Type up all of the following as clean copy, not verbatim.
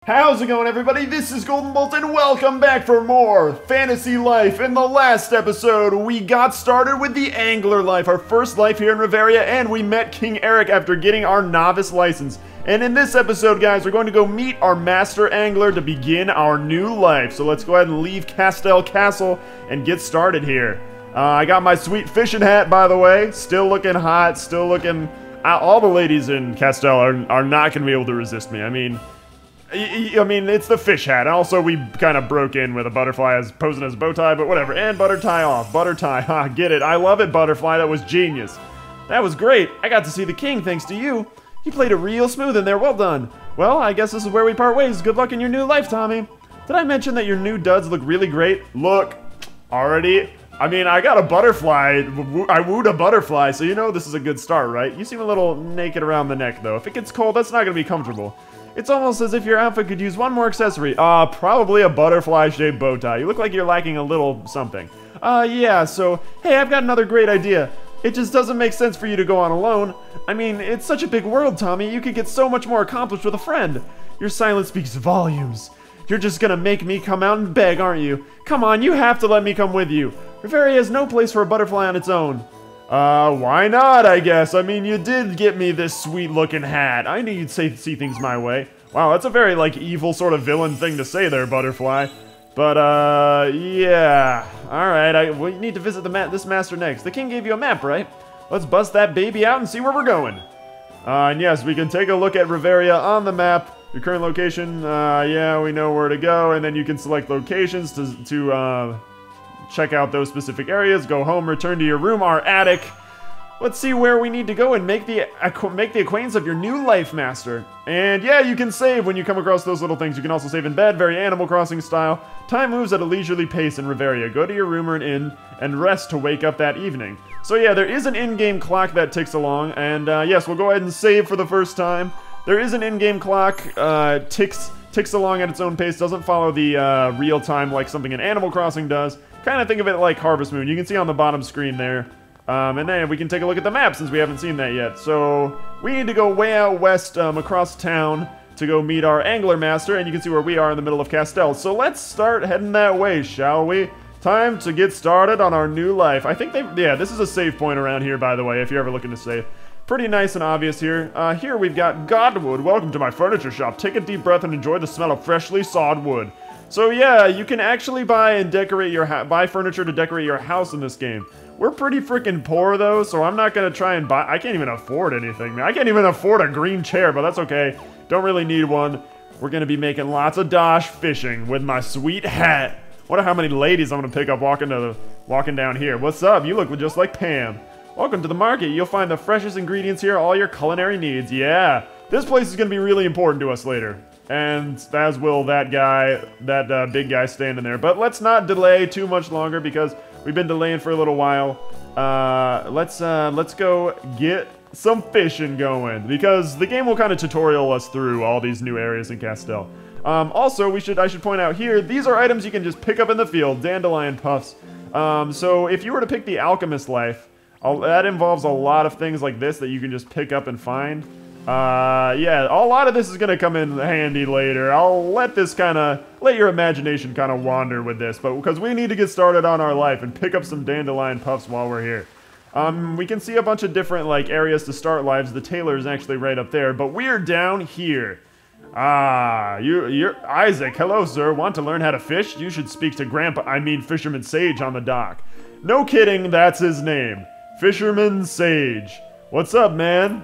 How's it going, everybody? This is Golden Bolt, and welcome back for more Fantasy Life. In the last episode, we got started with the Angler life, our first life here in Riveria, and we met King Eric after getting our novice license. And in this episode, guys, we're going to go meet our master angler to begin our new life. So let's go ahead and leave Castell Castle and get started here. I got my sweet fishing hat, by the way. Still looking hot, still looking... all the ladies in Castell are not going to be able to resist me. I mean, it's the fish hat. Also, we kind of broke in with a butterfly as posing as a bow tie, but whatever. And butter tie off. Butter tie. Ha, get it. I love it, butterfly. That was genius. That was great. I got to see the king thanks to you. You played it real smooth in there. Well done. Well, I guess this is where we part ways. Good luck in your new life, Tommy. Did I mention that your new duds look really great? Look. Already. I mean, I got a butterfly. I wooed a butterfly, so you know this is a good start, right? You seem a little naked around the neck, though. If it gets cold, that's not going to be comfortable. It's almost as if your outfit could use one more accessory. Probably a butterfly-shaped bow tie. You look like you're lacking a little something. Yeah, so, hey, I've got another great idea. It just doesn't make sense for you to go on alone. I mean, it's such a big world, Tommy. You could get so much more accomplished with a friend. Your silence speaks volumes. You're just gonna make me come out and beg, aren't you? Come on, you have to let me come with you. Riveria has no place for a butterfly on its own. Why not, I guess? I mean, you did get me this sweet-looking hat. I knew you'd see things my way. Wow, that's a very, like, evil sort of villain thing to say there, butterfly. But, yeah. Alright, we need to visit this master next. The king gave you a map, right? Let's bust that baby out and see where we're going. And yes, we can take a look at Riveria on the map. Your current location, yeah, we know where to go. And then you can select locations to check out those specific areas. Go home, return to your room, our attic. Let's see where we need to go and make the acquaintance of your new life master. And yeah, you can save when you come across those little things. You can also save in bed, very Animal Crossing style. Time moves at a leisurely pace in Riveria. Go to your room or an inn and rest to wake up that evening. So yeah, there is an in-game clock that ticks along. And yes, we'll go ahead and save for the first time. There is an in-game clock, ticks along at its own pace. Doesn't follow the real time like something in Animal Crossing does. Kind of think of it like Harvest Moon. You can see on the bottom screen there. And then we can take a look at the map since we haven't seen that yet. So we need to go way out west across town to go meet our angler master. And you can see where we are in the middle of Castell. So let's start heading that way, shall we? Time to get started on our new life. I think yeah, this is a save point around here, by the way, if you're ever looking to save. Pretty nice and obvious here. Here we've got Godwood. Welcome to my furniture shop. Take a deep breath and enjoy the smell of freshly sawed wood. So yeah, you can actually buy and decorate buy furniture to decorate your house in this game. We're pretty freaking poor though, so I'm not gonna try and buy. I can't even afford anything, man. I can't even afford a green chair, but that's okay. Don't really need one. We're gonna be making lots of dosh fishing with my sweet hat. Wonder how many ladies I'm gonna pick up walking down here. What's up? You look just like Pam. Welcome to the market. You'll find the freshest ingredients here, all your culinary needs. Yeah, this place is gonna be really important to us later. And as will that guy, that big guy standing there. But let's not delay too much longer because we've been delaying for a little while. Let's go get some fishing going because the game will kind of tutorial us through all these new areas in Castell. Also, I should point out here, these are items you can just pick up in the field, dandelion puffs. So if you were to pick the alchemist life, that involves a lot of things like this that you can just pick up and find. Yeah, a lot of this is gonna come in handy later. I'll let your imagination kind of wander with this, but because we need to get started on our life and pick up some dandelion puffs while we're here. We can see a bunch of different areas to start lives. The tailor is actually right up there, but we're down here. You're Isaac. Hello, sir. Want to learn how to fish? You should speak to Fisherman Sage on the dock. No kidding, that's his name. Fisherman Sage. What's up, man?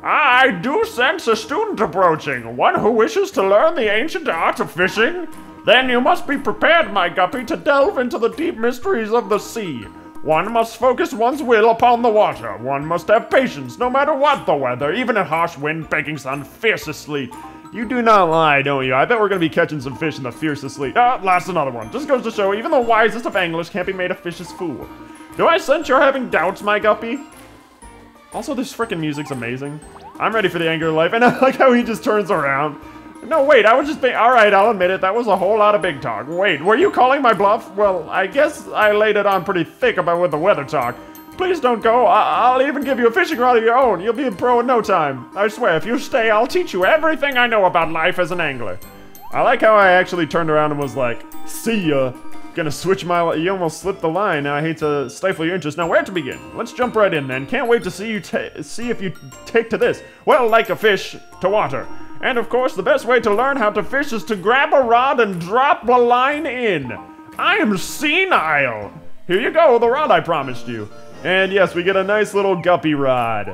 I do sense a student approaching, one who wishes to learn the ancient art of fishing. Then you must be prepared, my guppy, to delve into the deep mysteries of the sea. One must focus one's will upon the water. One must have patience, no matter what the weather, even in harsh wind, baking sun, fiercest sleet. You do not lie, don't you? I bet we're gonna be catching some fish in the fiercest sleet. Last another one. Just goes to show, even the wisest of anglers can't be made a fish's fool. Do I sense you're having doubts, my guppy? Also, this frickin' music's amazing. I'm ready for the angler life, and I like how he just turns around. No, wait, I was just being... Alright, I'll admit it, that was a whole lot of big talk. Wait, were you calling my bluff? Well, I guess I laid it on pretty thick with the weather talk. Please don't go. I'll even give you a fishing rod of your own. You'll be a pro in no time. I swear, if you stay, I'll teach you everything I know about life as an angler. I like how I actually turned around and was like, see ya. Gonna switch my... You almost slipped the line. Now I hate to stifle your interest. Now where to begin? Let's jump right in then. Can't wait to see if you take to this. Well, like a fish to water. And of course, the best way to learn how to fish is to grab a rod and drop a line in. I am senile. Here you go, the rod I promised you. And yes, we get a nice little guppy rod.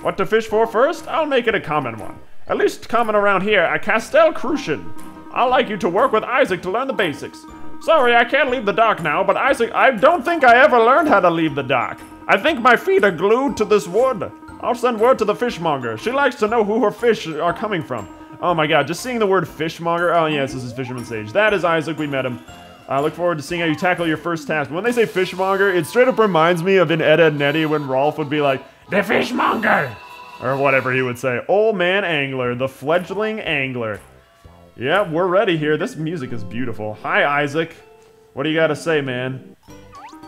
What to fish for first? I'll make it a common one. At least common around here, a Castel Crucian. I'd like you to work with Isaac to learn the basics. Sorry, I can't leave the dock now, but Isaac, I don't think I ever learned how to leave the dock. I think my feet are glued to this wood. I'll send word to the fishmonger. She likes to know who her fish are coming from. Oh my god, just seeing the word fishmonger. Oh yes, this is Fisherman Sage. That is Isaac, we met him. I look forward to seeing how you tackle your first task. When they say fishmonger, it straight up reminds me of in Ed, Edd n Eddy when Rolf would be like, the fishmonger! Or whatever he would say. Old man angler, the fledgling angler. Yeah, we're ready here. This music is beautiful. Hi, Isaac. What do you gotta say, man?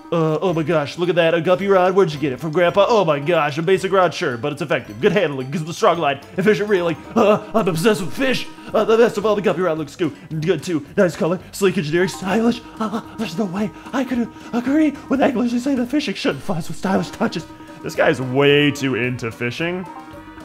Oh my gosh, look at that. A guppy rod? Where'd you get it? From Grandpa? Oh my gosh, a basic rod, sure, but it's effective. Good handling, gives the strong line, efficient reeling. I'm obsessed with fish. The best of all, the guppy rod looks good too. Nice color, sleek engineering, stylish. There's no way I could agree with anglers who say that fishing shouldn't fuzz with stylish touches. This guy's way too into fishing.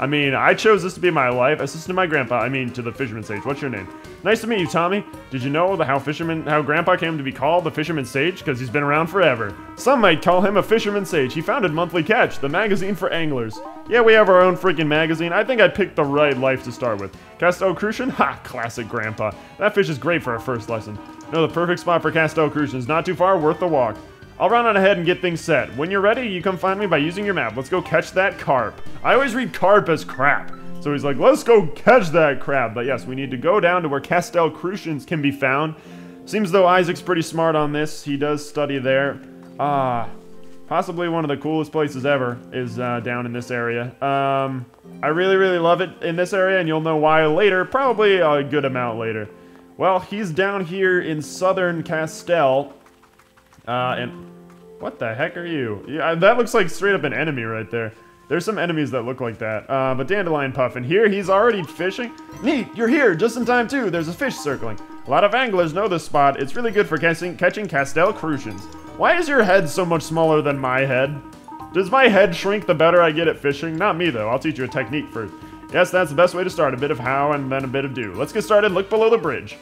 I mean, I chose this to be my life. Assistant to my grandpa, to the Fisherman Sage. What's your name? Nice to meet you, Tommy. Did you know how Grandpa came to be called the Fisherman Sage? Because he's been around forever. Some might call him a Fisherman Sage. He founded Monthly Catch, the magazine for anglers. Yeah, we have our own freaking magazine. I think I picked the right life to start with. Castel Crucian? Ha, classic Grandpa. That fish is great for our first lesson. No, the perfect spot for Castel Crucian is not too far, worth the walk. I'll run on ahead and get things set. When you're ready, you come find me by using your map. Let's go catch that carp. I always read carp as crap. So he's like, let's go catch that crab. But yes, we need to go down to where Castel Crucians can be found. Seems though Isaac's pretty smart on this. He does study there. Possibly one of the coolest places ever is down in this area. I really, really love it in this area, and you'll know why later. Probably a good amount later. Well, he's down here in southern Castel. And what the heck are you? Yeah, that looks like straight up an enemy right there. There's some enemies that look like that. But Dandelion Puffin here, he's already fishing. Neat, you're here just in time too. There's a fish circling. A lot of anglers know this spot. It's really good for catching Castel Crucians. Why is your head so much smaller than my head? Does my head shrink the better I get at fishing? Not me though, I'll teach you a technique first. Yes, that's the best way to start. A bit of how and then a bit of do. Let's get started, look below the bridge.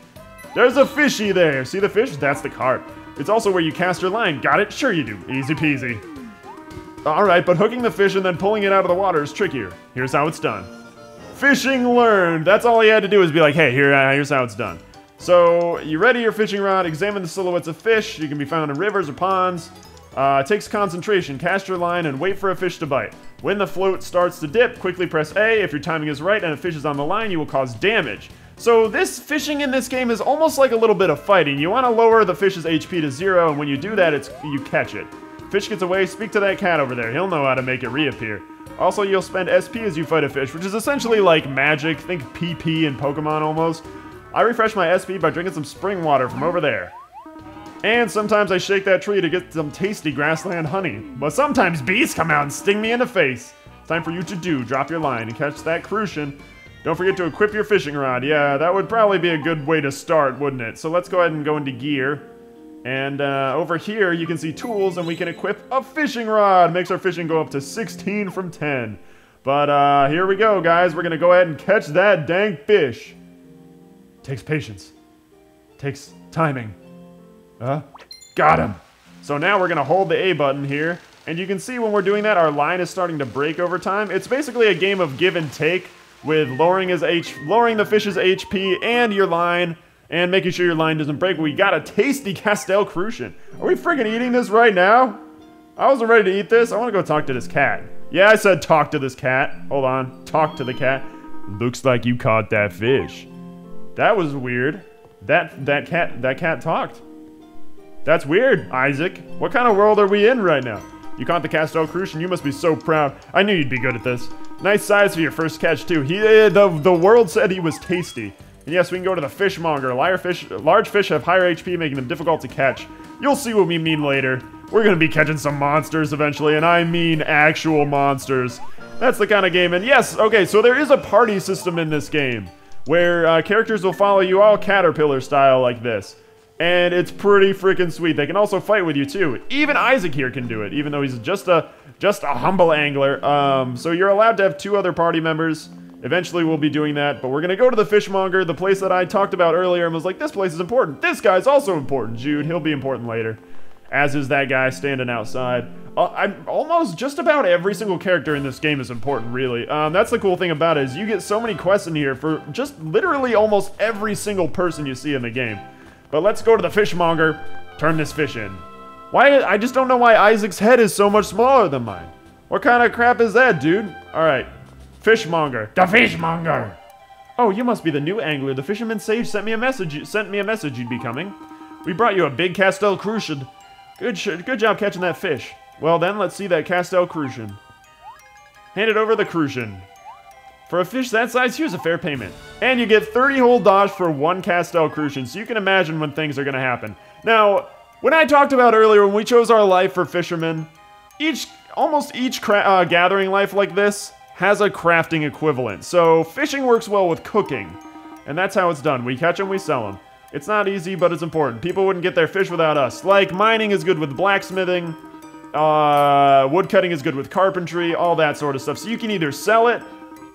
There's a fishy there. See the fish? That's the carp. It's also where you cast your line. Got it? Sure you do. Easy peasy. Alright, but hooking the fish and then pulling it out of the water is trickier. Here's how it's done. Fishing learned. That's all he had to do was be like, hey, here's how it's done. So, you ready your fishing rod, examine the silhouettes of fish. You can be found in rivers or ponds. It takes concentration. Cast your line and wait for a fish to bite. When the float starts to dip, quickly press A. If your timing is right and a fish is on the line, you will cause damage. So this fishing in this game is almost like a little bit of fighting. You want to lower the fish's HP to 0, and when you do that, you catch it. Fish gets away, speak to that cat over there. He'll know how to make it reappear. Also, you'll spend SP as you fight a fish, which is essentially like magic. Think PP in Pokemon almost. I refresh my SP by drinking some spring water from over there. And sometimes I shake that tree to get some tasty grassland honey. But sometimes bees come out and sting me in the face. It's time for you to drop your line and catch that Crucian. Don't forget to equip your fishing rod. Yeah, that would probably be a good way to start, wouldn't it? So let's go ahead and go into gear. And over here, you can see tools, and we can equip a fishing rod. Makes our fishing go up to 16 from 10. But here we go, guys. We're going to go ahead and catch that dang fish. Takes patience. Takes timing. Got him. So now we're going to hold the A button here. And you can see when we're doing that, our line is starting to break over time. It's basically a game of give and take, with lowering the fish's HP and your line, and making sure your line doesn't break. We got a tasty Castel Crucian. Are we freaking eating this right now? I wasn't ready to eat this. I want to go talk to this cat. Yeah, I said talk to this cat. Hold on. Talk to the cat. Looks like you caught that fish. That was weird. That cat talked. That's weird, Isaac. What kind of world are we in right now? You caught the Castel Crucian. You must be so proud. I knew you'd be good at this. Nice size for your first catch, too. The world said he was tasty. And yes, we can go to the fishmonger. Large fish have higher HP, making them difficult to catch. You'll see what we mean later. We're going to be catching some monsters eventually, and I mean actual monsters. That's the kind of game. And yes, okay, so there is a party system in this game. where characters will follow you all caterpillar style like this. And it's pretty freaking sweet. They can also fight with you too. Even Isaac here can do it, even though he's just a humble angler. So you're allowed to have 2 other party members. Eventually we'll be doing that, but we're gonna go to the fishmonger, the place that I talked about earlier and was like, this place is important. This guy's also important, Jude. He'll be important later. As is that guy standing outside. I'm almost just about every single character in this game is important, really. That's the cool thing about it, is you get so many quests in here for just literally almost every single person you see in the game. But let's go to the fishmonger, turn this fish in. Why? I just don't know why Isaac's head is so much smaller than mine. What kind of crap is that, dude? Alright, fishmonger. The fishmonger! Oh, you must be the new angler. The fisherman sage sent me a message you'd be coming. We brought you a big Castel Crucian. Good job catching that fish. Well then, let's see that Castel Crucian. Hand it over the Crucian. For a fish that size, here's a fair payment. And you get 30 whole dosh for 1 Castel Crucian, so you can imagine when things are gonna happen. Now, when I talked about earlier, when we chose our life for fishermen, almost each gathering life like this has a crafting equivalent. So fishing works well with cooking, and that's how it's done. We catch them, we sell them. It's not easy, but it's important. People wouldn't get their fish without us. Like, mining is good with blacksmithing, woodcutting is good with carpentry, all that sort of stuff. So you can either sell it,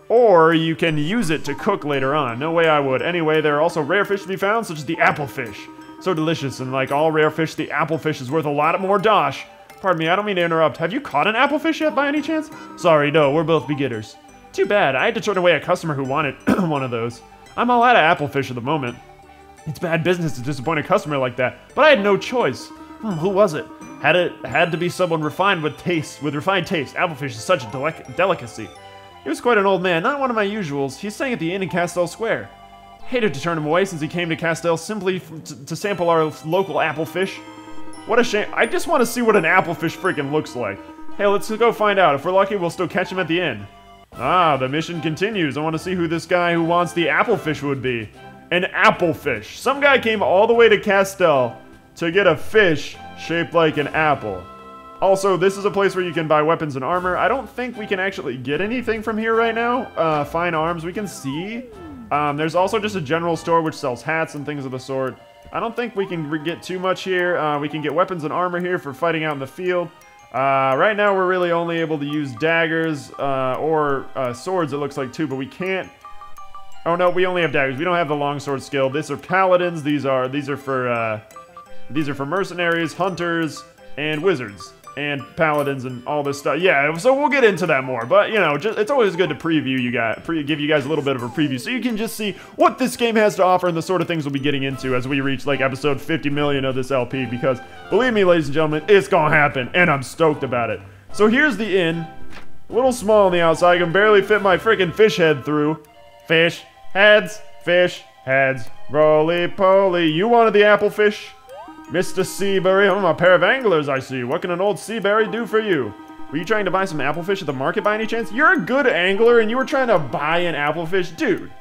or you can use it to cook later on. No way I would. Anyway, there are also rare fish to be found, such as the applefish. So delicious, and like all rare fish, the applefish is worth a lot more dosh. Pardon me, I don't mean to interrupt. Have you caught an applefish yet by any chance? Sorry, no, we're both beginners. Too bad, I had to turn away a customer who wanted one of those. I'm all out of applefish at the moment. It's bad business to disappoint a customer like that, but I had no choice. Who was it? Had to be someone refined with refined taste. Applefish is such a delicacy. He was quite an old man, not one of my usuals. He's staying at the inn in Castel Square. Hated to turn him away since he came to Castel simply to sample our local applefish. What a shame. I just want to see what an applefish freaking looks like. Hey, let's go find out. If we're lucky, we'll still catch him at the inn. Ah, the mission continues. I want to see who this guy who wants the applefish would be. An applefish. Some guy came all the way to Castel to get a fish shaped like an apple. Also, this is a place where you can buy weapons and armor. I don't think we can actually get anything from here right now. Fine arms, we can see. There's also just a general store which sells hats and things of the sort. I don't think we can get too much here. We can get weapons and armor here for fighting out in the field. Right now, we're really only able to use daggers or swords, it looks like, too, but we can't... Oh, no, we only have daggers. We don't have the longsword skill. These are paladins. These are for mercenaries, hunters, and wizards. And paladins and all this stuff. Yeah, so we'll get into that more. But, you know, it's always good to preview you guys, give you guys a little bit of a preview so you can just see what this game has to offer and the sort of things we'll be getting into as we reach, like, episode 50 million of this LP. Because, believe me, ladies and gentlemen, it's gonna happen, and I'm stoked about it. So here's the inn. A little small on the outside. I can barely fit my freaking fish head through. Fish heads, roly-poly. You wanted the applefish? Mr. Seaberry, I'm a pair of anglers, I see. What can an old Seaberry do for you? Were you trying to buy some applefish at the market by any chance? You're a good angler and you were trying to buy an applefish? Dude.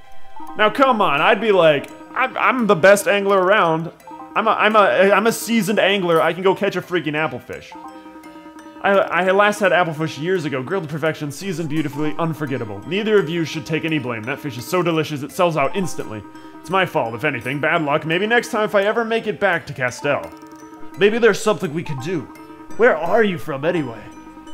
Now come on, I'd be like, I'm the best angler around. I'm a seasoned angler. I can go catch a freaking applefish. I last had applefish years ago, grilled to perfection, seasoned beautifully, unforgettable. Neither of you should take any blame. That fish is so delicious it sells out instantly. It's my fault, if anything. Bad luck. Maybe next time if I ever make it back to Castel. Maybe there's something we could do. Where are you from, anyway?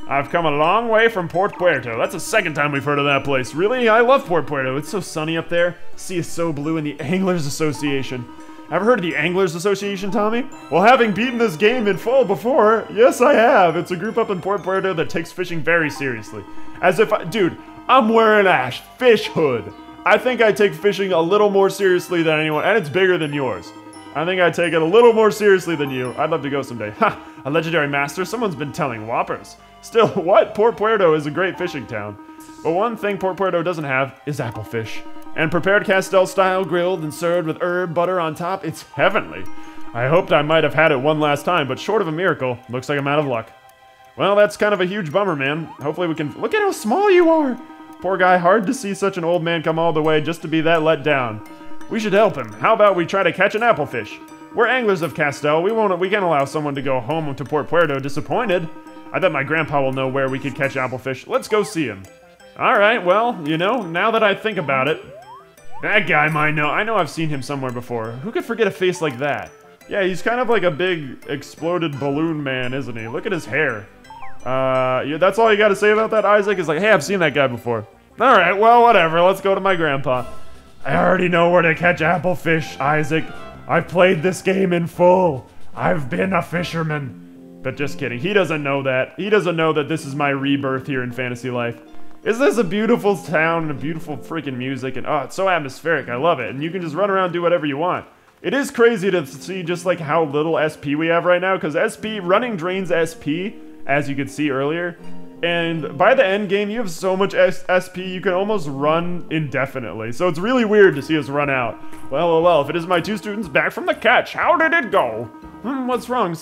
I've come a long way from Port Puerto. That's the second time we've heard of that place. Really? I love Port Puerto. It's so sunny up there. The sea is so blue, and the Anglers Association. Ever heard of the Anglers Association, Tommy? Well, having beaten this game in full before, yes I have. It's a group up in Port Puerto that takes fishing very seriously. As if dude, I'm wearing a fish hood. I think I take fishing a little more seriously than anyone, and it's bigger than yours. I think I take it a little more seriously than you. I'd love to go someday. Ha! A legendary master? Someone's been telling whoppers. Still, what? Port Puerto is a great fishing town. But one thing Port Puerto doesn't have is applefish. And prepared Castel style, grilled and served with herb butter on top, it's heavenly. I hoped I might have had it one last time, but short of a miracle, looks like I'm out of luck. Well, that's kind of a huge bummer, man. Hopefully we can... Look at how small you are! Poor guy, hard to see such an old man come all the way just to be that let down. We should help him. How about we try to catch an applefish? We're anglers of Castel. We can't allow someone to go home to Port Puerto disappointed. I bet my grandpa will know where we could catch applefish. Let's go see him. Alright, well, you know, now that I think about it, That guy might know. I know I've seen him somewhere before. Who could forget a face like that? Yeah, he's kind of like a big exploded balloon man, isn't he? Look at his hair. Yeah, that's all you gotta say about that, Isaac? Is like, hey, I've seen that guy before. Alright, well, whatever. Let's go to my grandpa. I already know where to catch applefish, Isaac. I've played this game in full. I've been a fisherman. But just kidding. He doesn't know that. He doesn't know that this is my rebirth here in Fantasy Life. Isn't this a beautiful town and a beautiful freaking music? And oh, it's so atmospheric. I love it. And you can just run around and do whatever you want. It is crazy to see just like how little SP we have right now, because SP, running drains SP, as you could see earlier. And by the end game, you have so much SP, you can almost run indefinitely. So it's really weird to see us run out. Well, if it is my 2 students back from the catch, how did it go? What's wrong?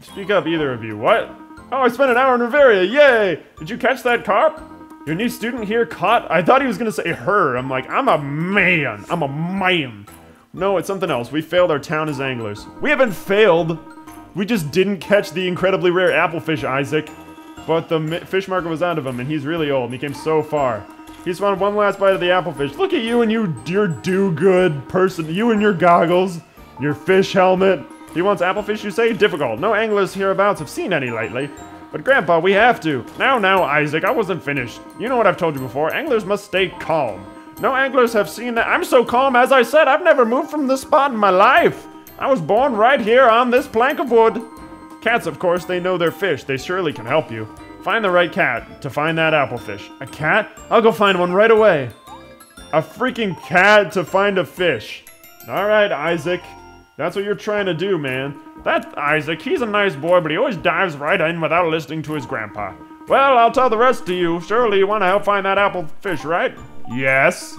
Speak up, either of you. What? Oh, I spent an hour in Riveria, yay! Did you catch that carp? Your new student here caught? I thought he was gonna say her. I'm like, I'm a man. I'm a man. No, it's something else. We failed our town as anglers. We haven't failed. We just didn't catch the incredibly rare applefish, Isaac. But the fish market was out of him, and he's really old, and he came so far. He's found one last bite of the applefish. Look at you and your do-good person. You and your goggles, your fish helmet. He wants applefish, you say? Difficult. No anglers hereabouts have seen any lately. But Grandpa, we have to. Now, Isaac, I wasn't finished. You know what I've told you before. Anglers must stay calm. No anglers have seen that. I'm so calm, as I said, I've never moved from this spot in my life. I was born right here on this plank of wood. Cats, of course, they know their fish. They surely can help you. Find the right cat to find that applefish. A cat? I'll go find one right away. A freaking cat to find a fish. All right, Isaac. That's what you're trying to do, man. That Isaac, he's a nice boy, but he always dives right in without listening to his grandpa. Well, I'll tell the rest to you. Surely you want to help find that applefish, right? Yes.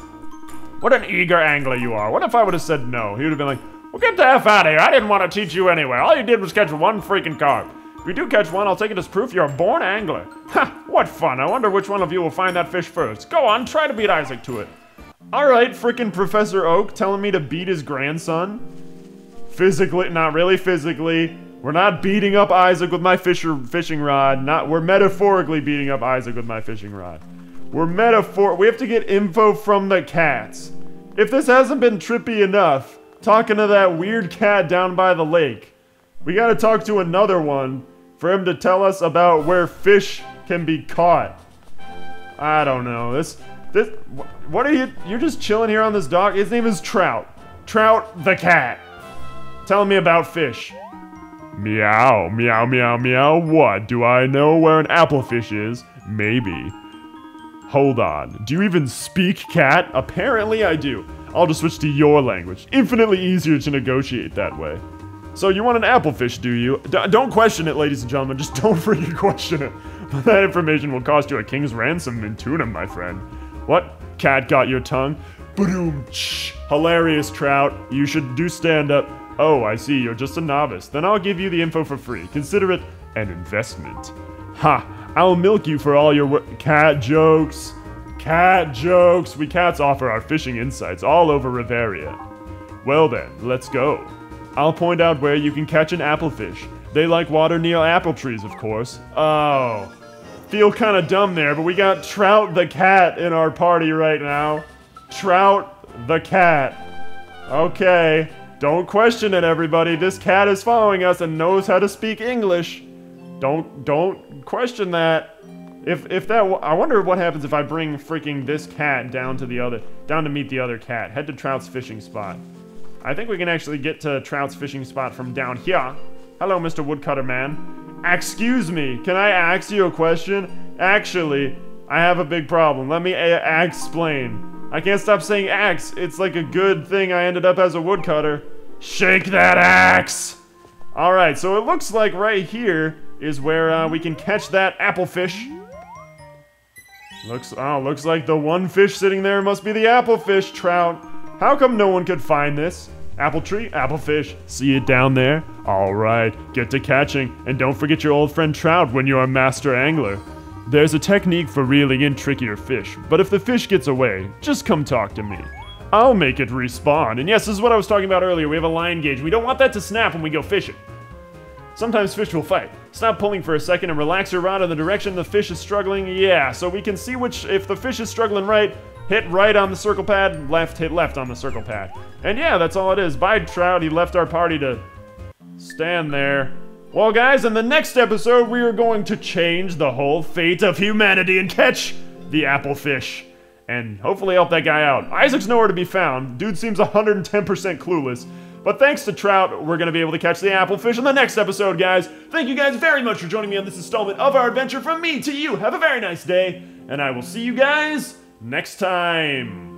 What an eager angler you are. What if I would have said no? He would have been like, well, get the F out of here. I didn't want to teach you anyway. All you did was catch one freaking carp. If you do catch one, I'll take it as proof you're a born angler. Ha, what fun. I wonder which one of you will find that fish first. Go on, try to beat Isaac to it. All right, freaking Professor Oak telling me to beat his grandson. Physically, not really physically. We're not beating up Isaac with my fishing rod. We're metaphorically beating up Isaac with my fishing rod. We have to get info from the cats. If this hasn't been trippy enough, talking to that weird cat down by the lake, we gotta talk to another one for him to tell us about where fish can be caught. I don't know. What are you? You're just chilling here on this dock? His name is Trout. Trout the cat. Telling me about fish. Meow, meow, meow, meow. What? Do I know where an applefish is? Maybe. Hold on. Do you even speak cat? Apparently I do. I'll just switch to your language. Infinitely easier to negotiate that way. So you want an applefish, do you? Don't question it, ladies and gentlemen. Just don't freaking question it. That information will cost you a king's ransom in tuna, my friend. What? Cat got your tongue? Boom! Hilarious, Trout. You should do stand-up. Oh, I see. You're just a novice. Then I'll give you the info for free. Consider it an investment. Ha! I'll milk you for all your cat jokes. Cat jokes. We cats offer our fishing insights all over Riveria. Well then, let's go. I'll point out where you can catch an applefish. They like water near apple trees, of course. Oh. Feel kind of dumb there, but we got Trout the cat in our party right now. Trout the cat. Okay. Don't question it, everybody. This cat is following us and knows how to speak English. Don't question that. I wonder what happens if I bring freaking this cat down to meet the other cat. Head to Trout's fishing spot. I think we can actually get to Trout's fishing spot from down here. Hello, Mr. Woodcutter Man. Excuse me, can I ask you a question? Actually, I have a big problem. Let me explain. I can't stop saying axe. It's like a good thing I ended up as a woodcutter. Shake that axe! Alright, so it looks like right here is where we can catch that applefish. Looks like the one fish sitting there must be the applefish, Trout. How come no one could find this? Apple tree, applefish, see it down there? Alright, get to catching, and don't forget your old friend Trout when you're a master angler. There's a technique for reeling in trickier fish, but if the fish gets away, just come talk to me. I'll make it respawn. And yes, this is what I was talking about earlier. We have a line gauge. We don't want that to snap when we go fishing. Sometimes fish will fight. Stop pulling for a second and relax your rod in the direction the fish is struggling. Yeah, so we can see if the fish is struggling right, hit right on the circle pad, left, hit left on the circle pad. And yeah, that's all it is. Bye, Trout. He left our party to stand there. Well, guys, in the next episode, we are going to change the whole fate of humanity and catch the apple fish. And hopefully help that guy out. Isaac's nowhere to be found. Dude seems 110% clueless. But thanks to Trout, we're going to be able to catch the apple fish in the next episode, guys. Thank you guys very much for joining me on this installment of our adventure. From me to you, have a very nice day. And I will see you guys next time.